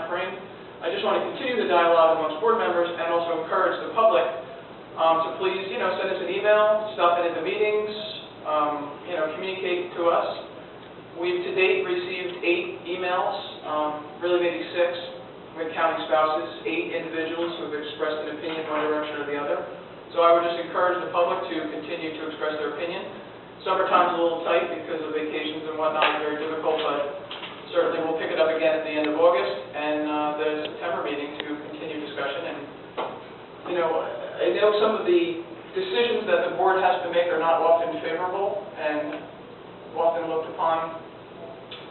time frame. I just want to continue the dialogue amongst board members and also encourage the public to please, send us an email, stop in at the meetings, communicate to us. We've to date received 8 emails, really maybe 6, when counting spouses, 8 individuals who have expressed an opinion one direction or the other. So I would just encourage the public to continue to express their opinion. Summertime's a little tight because of vacations and whatnot, very difficult, but certainly we'll pick it up again at the end of August and the September meeting to continue discussion. And, I know some of the decisions that the board has to make are not often favorable and often looked upon,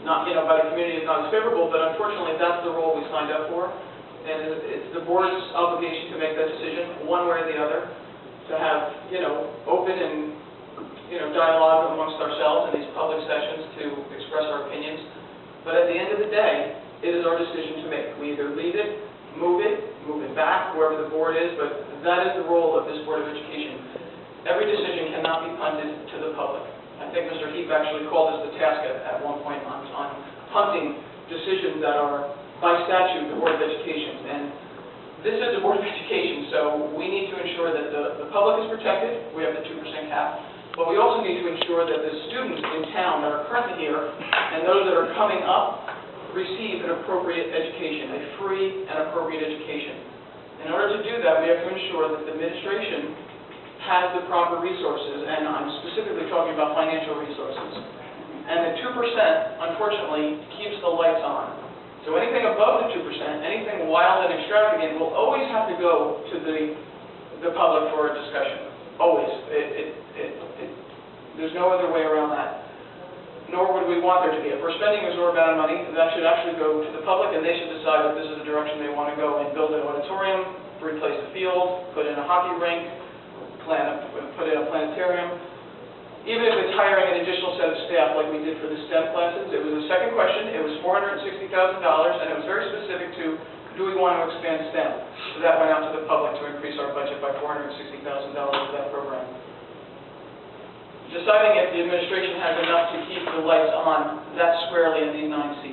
by the community as not as favorable, but unfortunately that's the role we signed up for. And it's the board's obligation to make that decision, one way or the other, to have, open and, dialogue amongst ourselves in these public sessions to express our opinions. But at the end of the day, it is our decision to make. We either leave it, move it back, wherever the board is, but that is the role of this Board of Education. Every decision cannot be punted to the public. I think Mr. Heap actually called us the task at one point on punting decisions that are, by statute, the Board of Education. And this is the Board of Education, so we need to ensure that the public is protected. We have the 2% cap. But we also need to ensure that the students in town that are currently here and those that are coming up receive an appropriate education, a free and appropriate education. In order to do that, we have to ensure that the administration has the proper resources, and I'm specifically talking about financial resources. And the 2%, unfortunately, keeps the lights on. So anything above the 2%, anything wild and extravagant, will always have to go to the public for a discussion. Always. There's no other way around that. Nor would we want there to be. If we're spending a exorbitant amount of money, that should actually go to the public, and they should decide if this is the direction they want to go and build an auditorium, replace the field, put in a hockey rink, put in a planetarium. Even if it's hiring an additional set of staff like we did for the STEM classes, it was a second question. It was $460,000, and it was very specific to, do we want to expand STEM? So that went out to the public to increase our budget by $460,000 for that program. Deciding if the administration has enough to keep the lights on, that's squarely in these 9 Cs.